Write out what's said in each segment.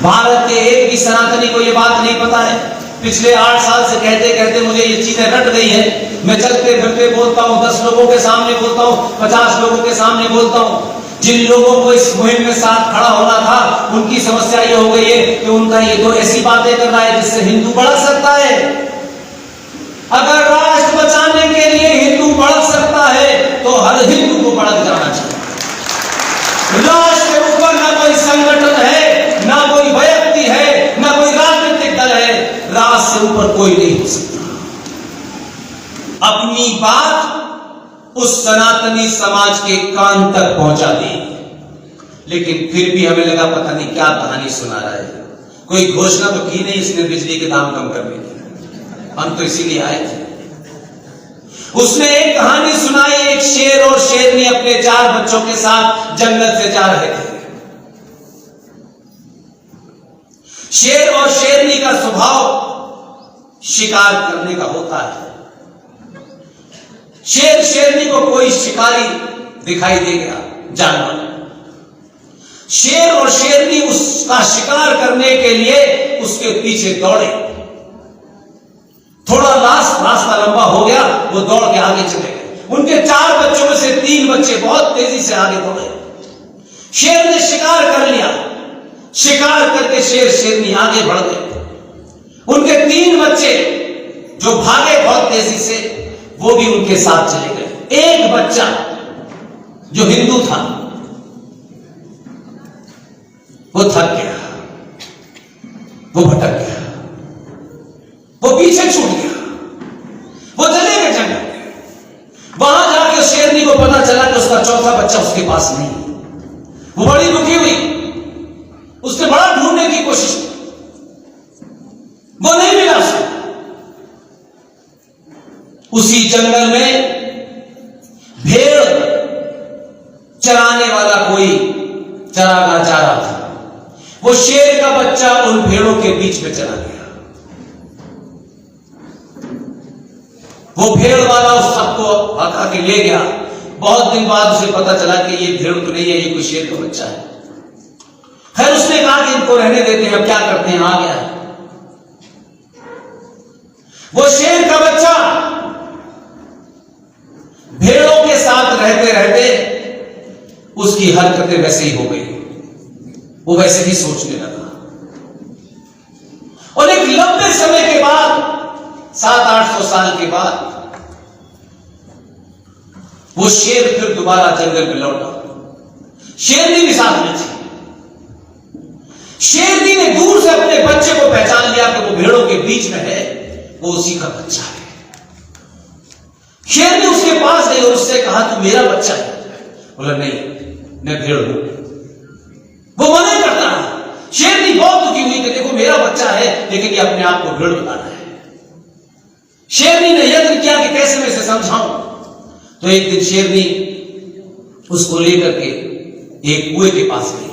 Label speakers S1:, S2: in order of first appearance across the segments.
S1: भारत के एक भी सनातनी को ये बात नहीं पता है। पिछले 8 साल से कहते कहते मुझे ये चीजें रट गई है। मैं चलते फिरते बोलता हूँ, 10 लोगों के सामने बोलता हूँ, 50 लोगों के सामने बोलता हूँ। जिन लोगों को इस मुहिम में साथ खड़ा होना था, उनकी समस्या ये हो गई है कि उनका ये तो ऐसी बातें कर रहा है जिससे हिंदू भड़क सकता है। अगर राष्ट्र बचाने के लिए हिंदू भड़क सकता है तो हर हिंदू को भड़क जाना चाहिए। राष्ट्र के ऊपर ना कोई संगठन है, ना कोई व्यक्ति है, ना कोई राजनीतिक दल है। राष्ट्र से ऊपर कोई नहीं हो सकता। अपनी बात उस सनातनी समाज के कान तक पहुंचा दी, लेकिन फिर भी हमें लगा पता नहीं क्या कहानी सुना रहा है। कोई घोषणा तो की नहीं इसने बिजली के दाम कम करने की, हम तो इसीलिए आए थे। उसने एक कहानी सुनाई, एक शेर और शेरनी अपने 4 बच्चों के साथ जंगल से जा रहे थे। शेर और शेरनी का स्वभाव शिकार करने का होता है। शेर शेरनी को कोई शिकारी दिखाई दे गया, जानवर। शेर और शेरनी उसका शिकार करने के लिए उसके पीछे दौड़े। थोड़ा रास्ता लंबा हो गया, वो दौड़ के आगे चले गए। उनके 4 बच्चों में से 3 बच्चे बहुत तेजी से आगे दौड़े। शेर ने शिकार कर लिया। शिकार करके शेर शेरनी आगे बढ़ गए। उनके 3 बच्चे जो भागे बहुत तेजी से, वो भी उनके साथ चले गए। एक बच्चा जो हिंदू था, वो थक गया, वो भटक गया, वो पीछे छूट गया, वो चले गए जंगल। वहां जाके शेरनी को पता चला कि उसका चौथा बच्चा उसके पास नहीं। वो बड़ी दुखी हुई, उसने बड़ा ढूंढने की कोशिश की, वो नहीं मिला उसको। उसी जंगल में भेड़ चराने वाला कोई चरागाह जा रहा था। वो शेर का बच्चा उन भेड़ों के बीच में चला गया। वो भेड़ वाला उस सबको हका के ले गया। बहुत दिन बाद उसे पता चला कि ये भेड़ तो नहीं है, ये कोई शेर का बच्चा है। खैर उसने कहा कि इनको रहने देते हैं, अब क्या करते हैं, आ गया। वो शेर का बच्चा भेड़ों के साथ रहते रहते उसकी हरकतें वैसे ही हो गई। वो वैसे ही सोचने लगा। और एक लंबे समय के बाद, 700-800 साल के बाद, वो शेर फिर दोबारा जंगल में लौटा। शेरनी भी साथ में थी। शेरनी ने दूर से अपने बच्चे को पहचान लिया कि वो भेड़ों के बीच में है, वो उसी का बच्चा है। शेरनी उसके पास गई और उससे कहा, तू मेरा बच्चा है? बोला, नहीं, मैं भेड़ हूं। वो मना करता है। शेरनी बहुत दुखी हुई कि देखो मेरा बच्चा है, लेकिन ये अपने आप को भेड़ बता रहा है। शेरनी ने यत्न किया कि कैसे मैं इसे समझाऊं। तो एक दिन शेरनी उसको लेकर के एक कुएं के पास गई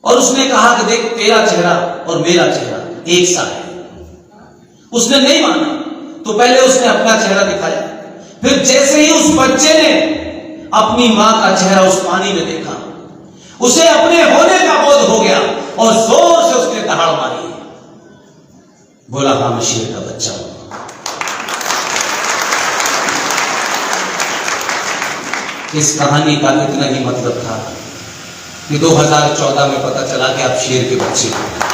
S1: और उसने कहा कि देख, तेरा चेहरा और मेरा चेहरा एक सा है। उसने नहीं माना, तो पहले उसने अपना चेहरा दिखाया। फिर जैसे ही उस बच्चे ने अपनी मां का चेहरा उस पानी में देखा, उसे अपने होने का बोध हो गया और जोर से उसने दहाड़ मारी। बोला, हाँ, मैं शेर का बच्चा हूं। इस कहानी का इतना ही मतलब था कि 2014 में पता चला कि आप शेर के बच्चे हैं।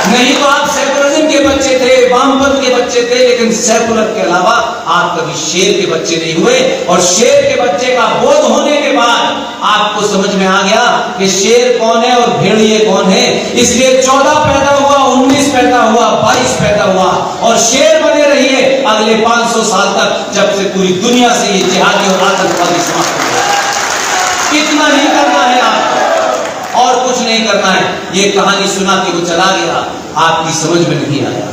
S1: नहीं तो आप सेकुलरिज्म के बच्चे थे, वामपंथ के बच्चे थे, लेकिन सेकुलर के अलावा आप कभी शेर के बच्चे नहीं हुए। और शेर के बच्चे का बोध होने के बाद आपको समझ में आ गया कि शेर कौन है और भेड़िए कौन है। इसलिए 14 पैदा हुआ, 19 पैदा हुआ, 22 पैदा हुआ, और शेर बने रहिए अगले 500 साल तक, जब से पूरी दुनिया से ये जिहादी और आतंकवादी समाप्त हो जाए। इतना ही करना है आपको, और कुछ नहीं करना है। ये कहानी सुना के वो चला गया, आपकी समझ में नहीं आया।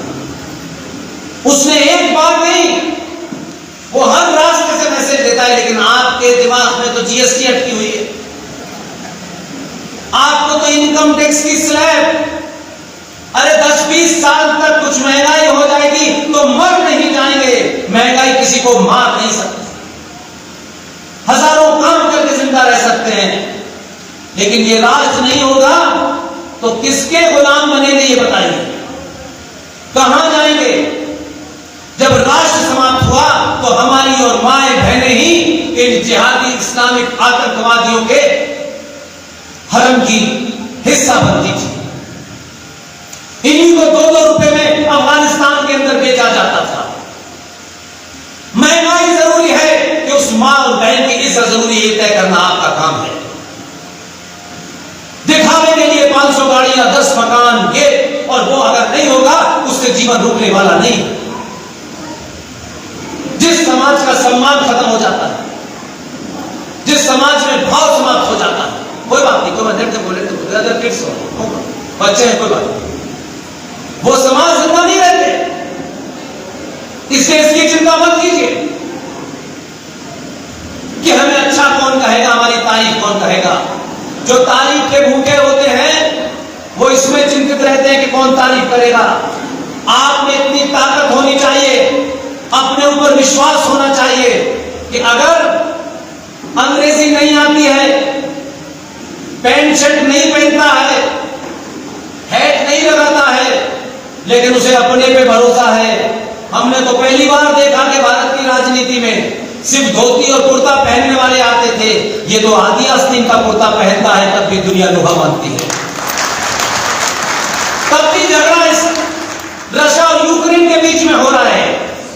S1: उसने एक बार नहीं, वो हर रास्ते से मैसेज देता है, लेकिन आपके दिमाग में तो जीएसटी अटकी हुई है, आपको तो इनकम टैक्स की स्लैब। अरे 10-20 साल तक कुछ महंगाई हो जाएगी तो मर नहीं जाएंगे। महंगाई किसी को मार नहीं सकती। हजारों काम करके जिंदा रह सकते हैं, लेकिन ये राष्ट्र नहीं होगा तो किसके गुलाम बनेंगे ये बताइए, कहां जाएंगे? जब राष्ट्र समाप्त हुआ तो हमारी और माए बहनें ही इन जिहादी इस्लामिक आतंकवादियों के हरम की हिस्सा बनती थी। इन्हीं को 2-2 रुपए में अफगानिस्तान के अंदर बेचा जाता था। महंगाई जरूरी है कि उस मां और बहन की इज्जत जरूरी है, तय करना आपका काम है। दिखावे के लिए 500 गाड़ियां, 10 मकान, ये और वो अगर नहीं होगा उससे जीवन रुकने वाला नहीं। जिस समाज का सम्मान खत्म हो जाता है, जिस समाज में भाव समाप्त हो जाता है, कोई बात नहीं, कोई मदद बोले तो बच्चे हैं, कोई बात नहीं, वो समाज जिंदा नहीं रहते। इसलिए इसकी चिंता मत कीजिए कि हमें अच्छा कौन कहेगा, हमारी तारीफ कौन कहेगा। जो तारीफ के भूखे होते हैं वो इसमें चिंतित रहते हैं कि कौन तारीफ करेगा। आप में इतनी ताकत होनी चाहिए, अपने ऊपर विश्वास होना चाहिए कि अगर अंग्रेजी नहीं आती है, पैंट शर्ट नहीं पहनता है, हैट नहीं लगाता है, लेकिन उसे अपने पे भरोसा है। हमने तो पहली बार देखा कि भारत की राजनीति में सिर्फ धोती और कुर्ता पहनने वाले आते थे। ये तो आदि आस्तीन का कुर्ता पहनता है तब भी दुनिया लोहा मानती है। तब भी झगड़ा इस रशिया और यूक्रेन के बीच में हो रहा है,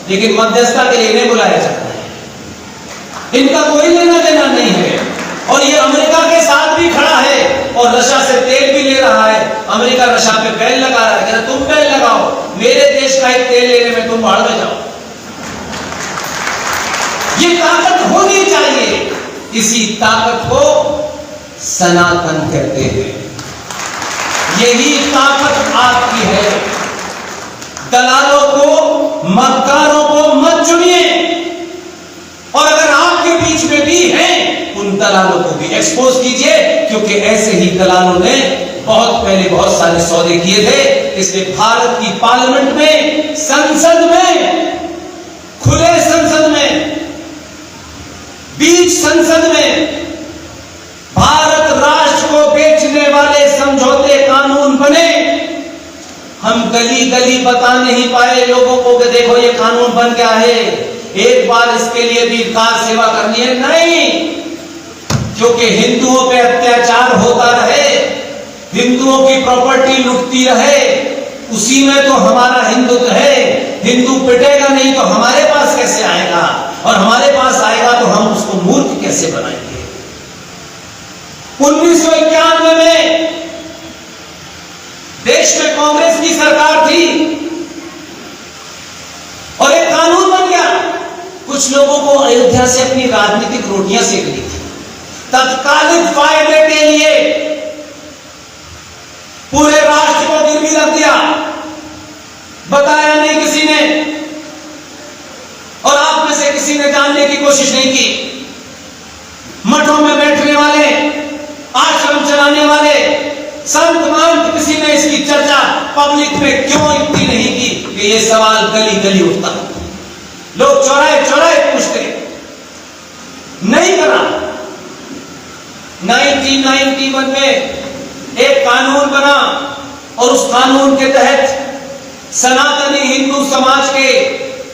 S1: लेकिन मध्यस्थता के लिए नहीं बुलाया जाता है। इनका कोई लेना देना नहीं है। और ये अमेरिका के साथ भी खड़ा है और रशिया से तेल भी ले रहा है। अमेरिका रशिया पे बैन लगा रहा है, तुम बैन लगाओ, मेरे देश का एक तेल लेने में तुम भाड़ में जाओ। ये ताकत होनी चाहिए। इसी ताकत को सनातन कहते हैं। यही ताकत आपकी है। दलालों को, मक्कारों को मत चुनिए, और अगर आपके बीच में भी हैं उन दलालों को भी एक्सपोज कीजिए, क्योंकि ऐसे ही दलालों ने बहुत पहले बहुत सारे सौदे किए थे। इसलिए भारत की पार्लियामेंट में, संसद में, खुले संसद में, बीच संसद में भारत राष्ट्र को बेचने वाले समझौते कानून बने। हम गली गली बता नहीं पाए लोगों को कि देखो ये कानून बन गया है, एक बार इसके लिए भी कार सेवा करनी है। नहीं, क्योंकि हिंदुओं पे अत्याचार होता रहे, हिंदुओं की प्रॉपर्टी लुटती रहे, उसी में तो हमारा हिंदुत्व है। हिंदू पिटेगा नहीं तो हमारे पास कैसे आएगा, और हमारे पास आएगा तो हम उसको मूर्ख कैसे बनाएंगे। 1991 में देश में कांग्रेस की सरकार थी और एक कानून बन गया। कुछ लोगों को अयोध्या से अपनी राजनीतिक रोटियां सेकनी थी। तत्कालिक फायदे के लिए पूरे राष्ट्र को गिरवी रख दिया, बताया नहीं किसी ने, और आप में से किसी ने जानने की कोशिश नहीं की। मठों में बैठने वाले, आश्रम चलाने वाले संत महंत, किसी ने इसकी चर्चा पब्लिक में क्यों इतनी नहीं की कि ये सवाल गली गली उठता। लोग चौराहे चौराहे पूछते, नहीं करा। 1991 में एक कानून बना और उस कानून के तहत सनातनी हिंदू समाज के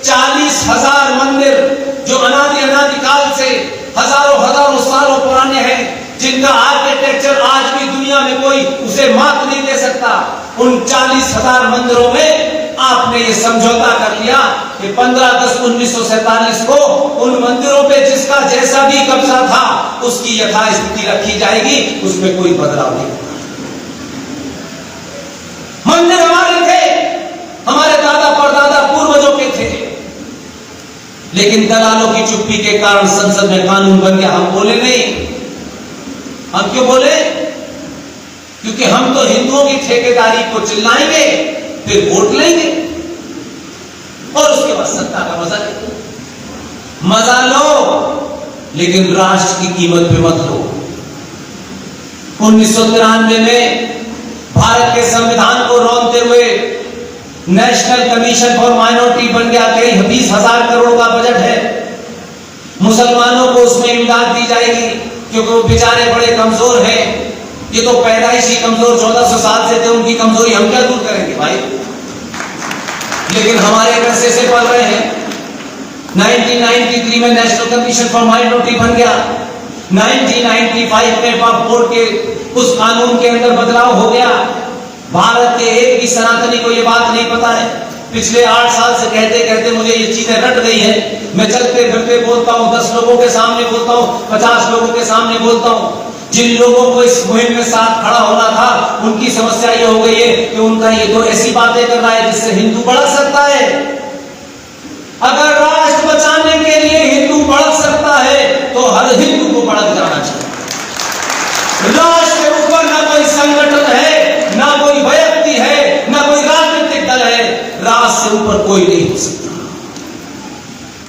S1: 40,000 मंदिर, जो अनादिकाल से हजारों सालों पुराने हैं, जिनका आर्किटेक्चर आज भी दुनिया में कोई उसे मात नहीं दे सकता, उन 40,000 मंदिरों में आपने ये समझौता कर लिया कि 15/10/1947 को उन मंदिरों पे जिसका जैसा भी कब्जा था उसकी यथास्थिति रखी जाएगी, उसमें कोई बदलाव नहीं होगा। मंदिर हमारे थे, हमारे दादा परदादा पूर्वजों के थे, लेकिन दलालों की चुप्पी के कारण संसद में कानून बन गया। हम बोले नहीं। हम क्यों बोले? क्योंकि हम तो हिंदुओं की ठेकेदारी को चिल्लाएंगे, फिर वोट लेंगे और उसके बाद सत्ता का मजा लेंगे। मजा लो, लेकिन राष्ट्र की कीमत पे मत लो। 1993 में भारत के संविधान को रौंदते हुए नेशनल कमीशन फॉर माइनॉरिटी बन गया। करीब 20,000 करोड़ का बजट है। मुसलमानों को उसमें इमदाद दी जाएगी क्योंकि वो बेचारे बड़े कमजोर हैं। ये तो पैदाइशी कमजोर 1400 साल से थे, उनकी कमजोरी हम क्या दूर करेंगे भाई। लेकिन हमारे पैसे से पल रहे हैं। 1993 में नेशनल कमीशन फॉर माइनॉरिटी बन गया। 1995 में वक्फ बोर्ड के उस कानून के अंदर बदलाव हो गया। भारत के एक भी सनातनी को ये बात नहीं पता है। पिछले 8 साल से कहते कहते मुझे ये चीजें रट गई है। मैं चलते फिरते बोलता हूँ, 10 लोगों के सामने बोलता हूँ, 50 लोगों के सामने बोलता हूँ। जिन लोगों को इस मुहिम में साथ खड़ा होना था, उनकी समस्या ये हो गई है कि उनका ये तो ऐसी बातें कर रहा है जिससे हिंदू भड़क सकता है। अगर राष्ट्र बचाने के लिए हिंदू भड़क सकता है तो हर हिंदू को भड़क जाना चाहिए। राष्ट्र के ऊपर ना कोई संगठन है, ना कोई व्यक्ति है, ना कोई राजनीतिक दल है। राष्ट्र से ऊपर कोई नहीं हो सकता।